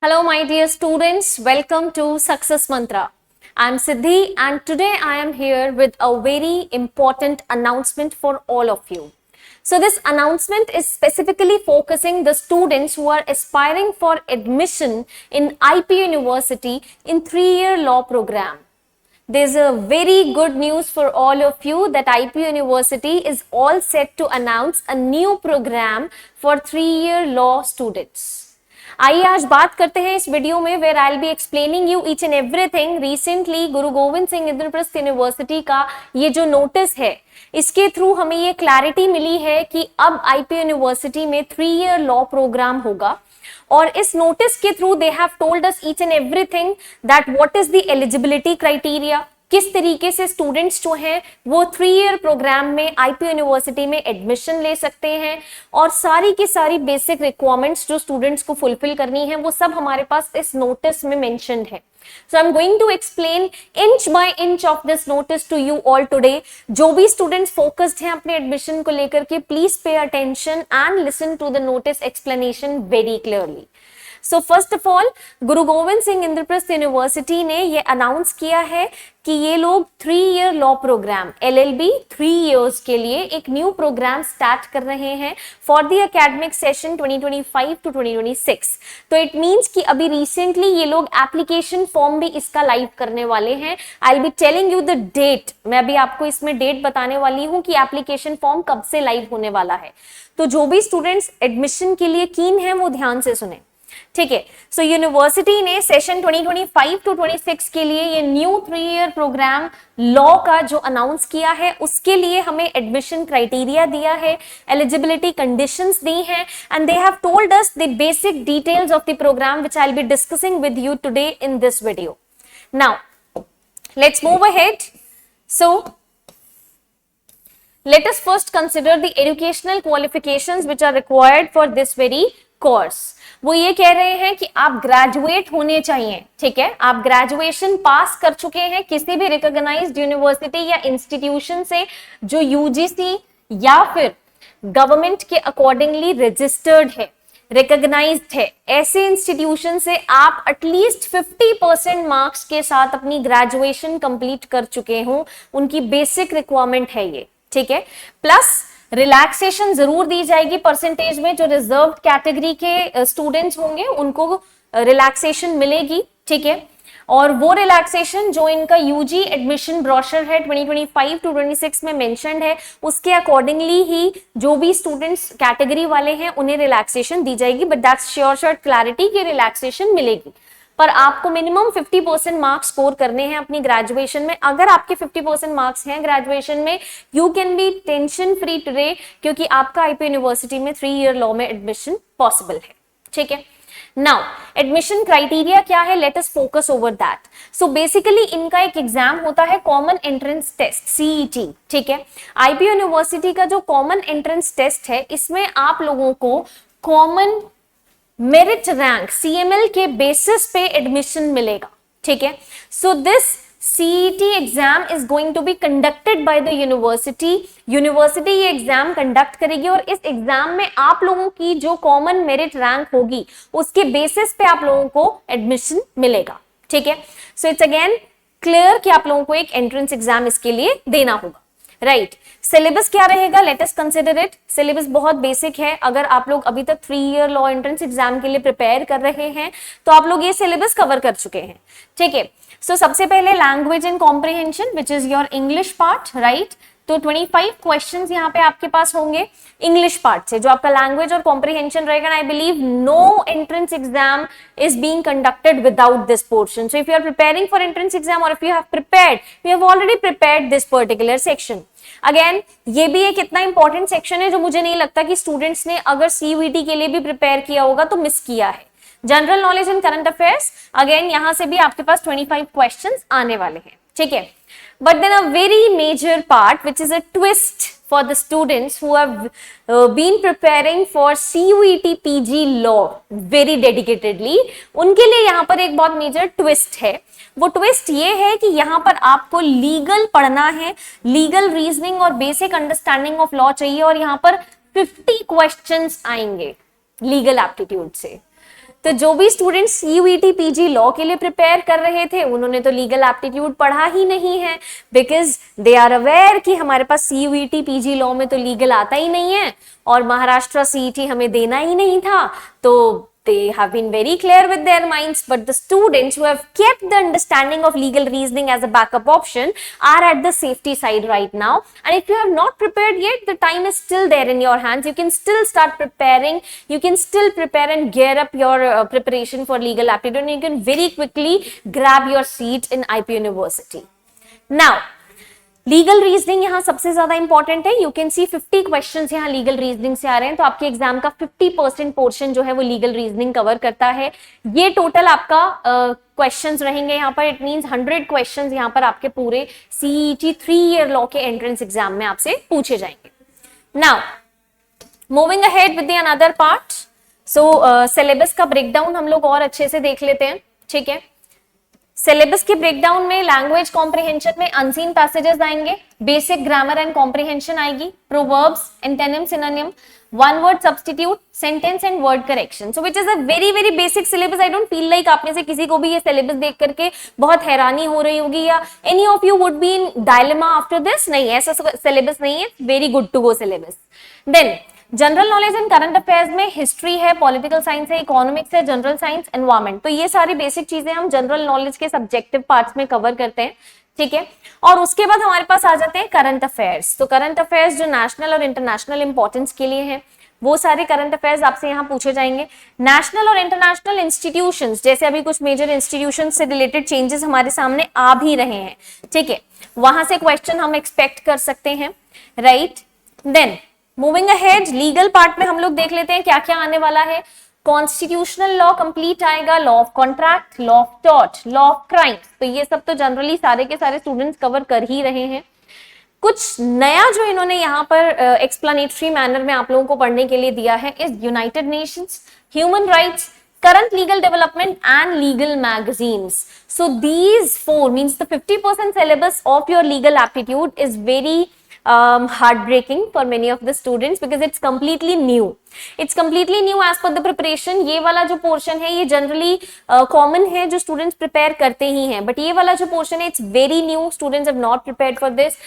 Hello, my dear students. Welcome to Success Mantra. I'm Siddhi, and today I am here with a very important announcement for all of you. So, this announcement is specifically focusing the students who are aspiring for admission in IP University in 3-year law program. There's a very good news for all of you that IP University is all set to announce a new program for 3-year law students. आइए आज बात करते हैं इस video में where I will be explaining you each and everything. Recently Guru Gobind Singh Indraprastha university का ये जो नोटिस है, इसके थ्रू हमें ये क्लैरिटी मिली है कि अब आईपी यूनिवर्सिटी में 3-year लॉ प्रोग्राम होगा। और इस नोटिस के through they have told us each and everything that what is the eligibility criteria, किस तरीके से स्टूडेंट्स जो हैं वो 3-year प्रोग्राम में आईपी यूनिवर्सिटी में एडमिशन ले सकते हैं, और सारी की सारी बेसिक रिक्वायरमेंट्स जो स्टूडेंट्स को फुलफिल करनी है वो सब हमारे पास इस नोटिस में मेंशन्ड है। So I'm going to explain inch by inch of this notice to you all today. जो भी स्टूडेंट्स फोकस्ड हैं अपने एडमिशन को लेकर के, please pay attention and listen to the notice explanation very clearly. So first of all, Guru Gobind Singh Indraprastha university ने ये announce किया है कि ये लोग 3-year law programme LLB 3 years के लिए एक न्यू प्रोग्राम स्टार्ट कर रहे हैं for the academic session 2025 to 2026। तो इट मींस कि अभी रिसेंटली ये लोग एप्लीकेशन फॉर्म भी इसका लाइव करने वाले हैं। I will be telling you the date, मैं अभी आपको इसमें डेट बताने वाली हूँ कि एप्लीकेशन फॉर्म कब से लाइव होने वाला है। तो जो भी स्टूडेंट्स एडमिशन के लिए कीन है वो ध्यान से सुने, ठीक है। सो यूनिवर्सिटी ने सेशन 2025 to 26 के लिए ये न्यू 3-year प्रोग्राम लॉ का जो अनाउंस किया है, उसके लिए हमें एडमिशन क्राइटेरिया दिया है, एलिजिबिलिटी कंडीशंस दी हैं, and they have told us the basic details of the programme which I will be discussing with you today in this video. Now let's move ahead. So let us first consider the educational qualifications which are required for this very course। वो ये कह रहे हैं कि आप graduate होने चाहिए, ठीक है। आप ग्रेजुएशन पास कर चुके हैं किसी भी रिकॉग्नाइज्ड यूनिवर्सिटी या इंस्टीट्यूशन से जो यूजीसी या फिर गवर्नमेंट के अकॉर्डिंगली रजिस्टर्ड है, रिकॉग्नाइज्ड है। ऐसे इंस्टीट्यूशन से आप एटलीस्ट 50% मार्क्स के साथ अपनी ग्रेजुएशन कंप्लीट कर चुके हो, उनकी बेसिक रिक्वायरमेंट है ये, ठीक है। प्लस रिलैक्सेशन जरूर दी जाएगी परसेंटेज में, जो रिजर्व कैटेगरी के स्टूडेंट्स होंगे उनको रिलैक्सेशन मिलेगी, ठीक है। और वो रिलैक्सेशन जो इनका यूजी एडमिशन ब्रोशर है 2025 to 26 में मेंशन्ड है, उसके अकॉर्डिंगली ही जो भी स्टूडेंट्स कैटेगरी वाले हैं उन्हें रिलैक्सेशन दी जाएगी। But that's sure short clarity कि रिलैक्सेशन मिलेगी, पर आपको मिनिमम 50% मार्क्स स्कोर करने हैं अपनी ग्रेजुएशन में। अगर आपके 50% मार्क्स हैं ग्रेजुएशन में, you can be tension free today, क्योंकि आपका आईपी यूनिवर्सिटी में 3-year लॉ में एडमिशन पॉसिबल है, ठीक है। नाउ एडमिशन क्राइटेरिया क्या है, let us focus over that. So basically इनका एक एग्जाम होता है कॉमन एंट्रेंस टेस्ट CET, ठीक है। आईपी यूनिवर्सिटी का जो कॉमन एंट्रेंस टेस्ट है, इसमें आप लोगों को कॉमन मेरिट रैंक CML के बेसिस पे एडमिशन मिलेगा, ठीक है। So this CET exam is going to be conducted by the university. University ये एग्जाम कंडक्ट करेगी और इस एग्जाम में आप लोगों की जो कॉमन मेरिट रैंक होगी उसके बेसिस पे आप लोगों को एडमिशन मिलेगा, ठीक है। सो इट्स अगेन क्लियर कि आप लोगों को एक एंट्रेंस एग्जाम इसके लिए देना होगा, राइट। सिलेबस क्या रहेगा, let us consider it. Syllabus बहुत बेसिक है। अगर आप लोग अभी तक 3-year लॉ एंट्रेंस एग्जाम के लिए प्रिपेयर कर रहे हैं तो आप लोग ये सिलेबस कवर कर चुके हैं, ठीक है। सो सबसे पहले language and comprehension which is your English part, right. तो 25 क्वेश्चंस यहाँ पे आपके पास होंगे इंग्लिश पार्ट से, जो आपका लैंग्वेज और कॉम्प्रिहेंशन रहेगा। I believe no entrance exam is being conducted without this portion. So if you are preparing for entrance exam और if you have prepared, you have already prepared this particular section. Again ये भी एक इतना important section है जो मुझे नहीं लगता कि स्टूडेंट्स ने अगर CUET के लिए भी प्रिपेयर किया होगा तो मिस किया है। General knowledge and current affairs, again यहां से भी आपके पास 25 क्वेश्चंस आने वाले हैं, ठीक है। But then a very major part which is a twist for the students who have been preparing for CUET PG law very dedicatedly, उनके लिए यहाँ पर एक बहुत मेजर ट्विस्ट है। वो ट्विस्ट ये है कि यहाँ पर आपको लीगल पढ़ना है, लीगल रीजनिंग और बेसिक अंडरस्टैंडिंग ऑफ लॉ चाहिए, और यहाँ पर 50 क्वेश्चंस आएंगे लीगल एप्टीट्यूड से। तो जो भी स्टूडेंट सीयूईटी पीजी लॉ के लिए प्रिपेयर कर रहे थे उन्होंने तो लीगल एप्टीट्यूड पढ़ा ही नहीं है, बिकॉज दे आर अवेयर कि हमारे पास सीयूईटी पीजी लॉ में तो लीगल आता ही नहीं है और महाराष्ट्र सीईटी हमें देना ही नहीं था। तो they have been very clear with their minds, but the students who have kept the understanding of legal reasoning as a backup option are at the safety side right now. And if you have not prepared yet, the time is still there in your hands. You can still start preparing. You can still prepare and gear up your preparation for legal aptitude, and you can very quickly grab your seat in IP University. Now, legal reasoning यहाँ सबसे ज्यादा important है। You can see 50 questions यहाँ legal reasoning से आ रहे हैं, तो आपके एग्जाम का 50% पोर्शन जो है वो लीगल रीजनिंग कवर करता है। ये टोटल आपका क्वेश्चंस रहेंगे यहाँ पर। इट मींस 100 क्वेश्चंस यहाँ पर आपके पूरे सीईटी 3 ईयर लॉ के एंट्रेंस एग्जाम में आपसे पूछे जाएंगे। Now moving ahead with the another part, so syllabus का ब्रेकडाउन हम लोग और अच्छे से देख लेते हैं। ठीक है, सिलेबस के ब्रेकडाउन में लैंग्वेज कॉम्प्रिहेंशन में अनसीन पैसेजेस आएंगे, बेसिक ग्रामर एंड कॉम्प्रिहेंशन आएगी, proverbs, antonym, synonym, one word substitute, sentence and word correction. So which is a very very basic syllabus. I don't feel like आप में से किसी को भी ये सिलेबस देख करके बहुत हैरानी हो रही होगी या any of you would be in dilemma after this. नहीं, ऐसा सिलेबस नहीं है, very good to go syllabus. Then general knowledge and current affairs में हिस्ट्री है, पॉलिटिकल साइंस है, इकोनॉमिक्स है, जनरल साइंस, एनवायरमेंट। तो ये सारी बेसिक चीजें हम जनरल नॉलेज के सब्जेक्टिव पार्ट्स में कवर करते हैं। ठीक है, और उसके बाद हमारे पास आ जाते हैं करंट अफेयर्स। तो करंट अफेयर्स जो नेशनल और इंटरनेशनल इंपॉर्टेंस के लिए हैं, वो सारे करंट अफेयर्स आपसे यहाँ पूछे जाएंगे। नेशनल और इंटरनेशनल इंस्टीट्यूशंस, जैसे अभी कुछ मेजर इंस्टीट्यूशंस से रिलेटेड चेंजेस हमारे सामने आ भी रहे हैं। ठीक है, वहां से क्वेश्चन हम एक्सपेक्ट कर सकते हैं, right. Then moving ahead, legal part में हम लोग देख लेते हैं क्या क्या आने वाला है। कॉन्स्टिट्यूशनल लॉ कंप्लीट आएगा, law of contract, law of tort, law of crimes. तो ये सब तो जनरली सारे के सारे स्टूडेंट्स कवर कर ही रहे हैं। कुछ नया जो इन्होंने यहाँ पर एक्सप्लेनेटरी मैनर में आप लोगों को पढ़ने के लिए दिया है is United Nations, human rights, current legal development and legal magazines. So these four means the 50% syllabus of your legal aptitude is very heartbreaking for many of the students because it's completely new. It's completely new as per the preparation. ये वाला जो portion है ये generally common है, जो students prepare करते ही हैं, but ये वाला जो portion है it's very new. Students have not prepared for this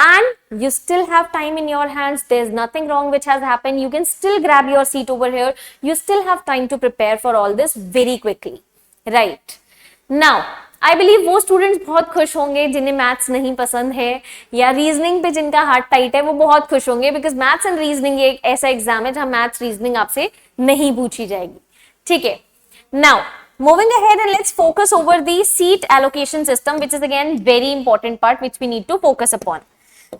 and you still have time in your hands. There's nothing wrong which has happened. You can still grab your seat over here. You still have time to prepare for all this very quickly, right? Now I believe वो students बहुत खुश होंगे जिन्हें maths नहीं पसंद है या reasoning पे जिनका हार्ट टाइट है, वो बहुत खुश होंगे बिकॉज मैथ्स एंड रीजनिंग एक ऐसा एग्जाम है जहां मैथ्स रीजनिंग आपसे नहीं पूछी जाएगी। ठीक है, now moving ahead and let's focus over the seat allocation system which is again very important part which we need to focus upon.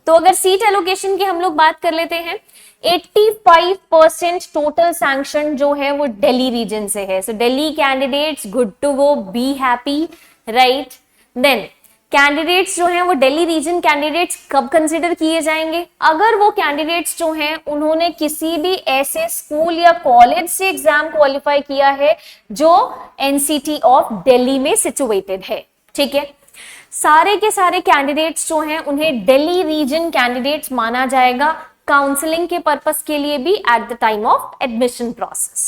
तो अगर सीट एलोकेशन की हम लोग बात कर लेते हैं, 85% टोटल सैंक्शन जो है वो दिल्ली रीजन से है। So Delhi candidates good to go, be happy, right. Then candidates जो हैं वो दिल्ली रीजन कैंडिडेट्स कब कंसिडर किए जाएंगे? अगर वो कैंडिडेट्स जो हैं उन्होंने किसी भी ऐसे स्कूल या कॉलेज से एग्जाम क्वालिफाई किया है जो एनसीटी ऑफ दिल्ली में सिचुएटेड है। ठीक है, सारे के सारे कैंडिडेट्स जो हैं उन्हें दिल्ली रीजन कैंडिडेट्स माना जाएगा काउंसलिंग के पर्पस के लिए भी at the time of admission process.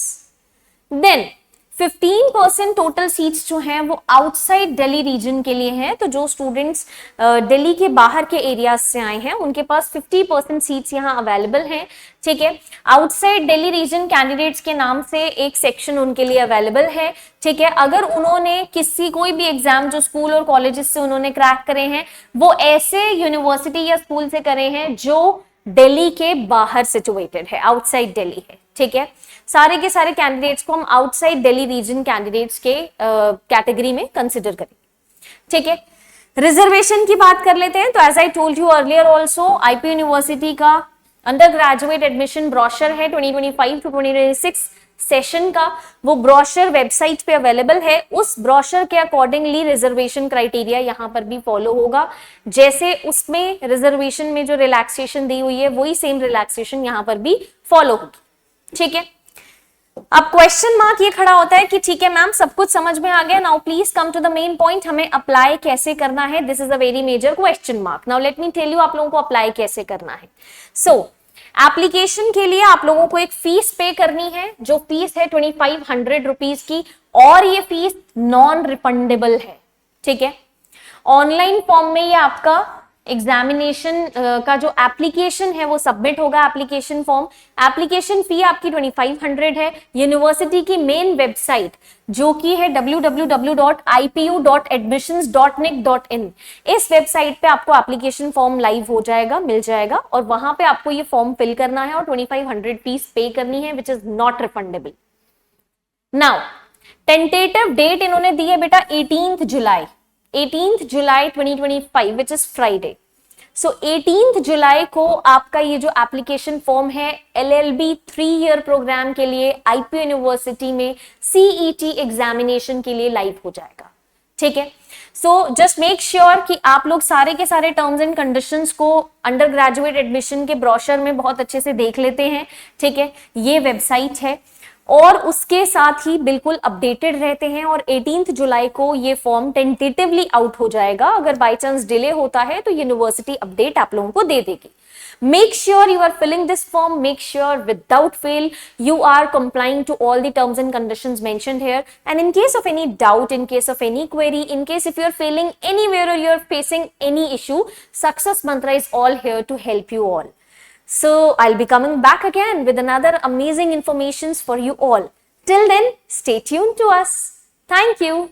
Then 15% total seats जो हैं वो आउटसाइड दिल्ली रीजन के लिए हैं। तो जो स्टूडेंट्स दिल्ली के बाहर के एरियाज से आए हैं उनके पास 50% सीट्स यहाँ अवेलेबल हैं। ठीक है, आउटसाइड दिल्ली रीजन कैंडिडेट्स के नाम से एक सेक्शन उनके लिए अवेलेबल है। ठीक है, अगर उन्होंने कोई भी एग्जाम जो स्कूल और कॉलेजेस से उन्होंने क्रैक करे हैं वो ऐसे यूनिवर्सिटी या स्कूल से करे हैं जो दिल्ली के बाहर सिचुएटेड है, आउटसाइड दिल्ली है। ठीक है, सारे के सारे कैंडिडेट्स को हम आउटसाइड दिल्ली रीजन कैंडिडेट्स के कैटेगरी में कंसिडर करेंगे। ठीक है, रिजर्वेशन की बात कर लेते हैं। तो as I told you earlier also, IP university का अंडर ग्रेजुएट एडमिशन ब्रोशर है 2025 टू 2026 सेशन का, वो ब्रोशर वेबसाइट पे अवेलेबल है। उस ब्रोशर के अकॉर्डिंगली रिजर्वेशन क्राइटेरिया यहाँ पर भी फॉलो होगा। जैसे उसमें रिजर्वेशन में जो रिलैक्सेशन दी हुई है वही सेम रिलैक्सेशन यहाँ पर भी फॉलो होगी। ठीक है, अब क्वेश्चन मार्क ये खड़ा होता है कि ठीक है मैम सब कुछ समझ में आ गया, now please come to the main point, हमें अप्लाई कैसे करना है? This is a very major question mark. Now let me tell you आप लोगों को अप्लाई कैसे करना है। सो एप्लीकेशन के लिए आप लोगों को एक फीस पे करनी है, जो फीस है 2500 रुपीज की, और ये फीस नॉन रिफंडेबल है, ठीक है। ऑनलाइन फॉर्म में ये आपका एग्जामिनेशन का जो एप्लीकेशन है वो सबमिट होगा, एप्लीकेशन फॉर्म। एप्लीकेशन फी आपकी 2500 है। यूनिवर्सिटी की मेन वेबसाइट जो कि है www.ipu.admissions.nic.in, इस वेबसाइट पे आपको एप्लीकेशन फॉर्म लाइव हो जाएगा, मिल जाएगा, और वहां पे आपको ये फॉर्म फिल करना है और 2500 फीस पे करनी है, which is not refundable. Now tentative date इन्होंने दी है बेटा 18th July, 18th July 2025 which is Friday. So 18th जुलाई को आपका ये जो एप्लीकेशन फॉर्म है LLB 3 ईयर प्रोग्राम के लिए आईपीयू यूनिवर्सिटी में CET एग्जामिनेशन के लिए लाइव हो जाएगा, ठीक है। सो जस्ट मेक श्योर कि आप लोग सारे के सारे टर्म्स एंड कंडीशंस को अंडर ग्रेजुएट एडमिशन के ब्रोशर में बहुत अच्छे से देख लेते हैं, ठीक है। ये वेबसाइट है और उसके साथ ही बिल्कुल अपडेटेड रहते हैं, और 18th जुलाई को ये फॉर्म टेंटेटिवली आउट हो जाएगा। अगर बाय चांस डिले होता है तो यूनिवर्सिटी अपडेट आप लोगों को दे देगी। Make sure you are filling this form. Make sure without fail you are complying to all the terms and conditions mentioned here. And in case of any doubt, in case of any query, in case if you are failing anywhere or you are facing any issue, Success Mantra is all here to help you all. So I'll be coming back again with another amazing informations for you all. Till then, stay tuned to us. Thank you.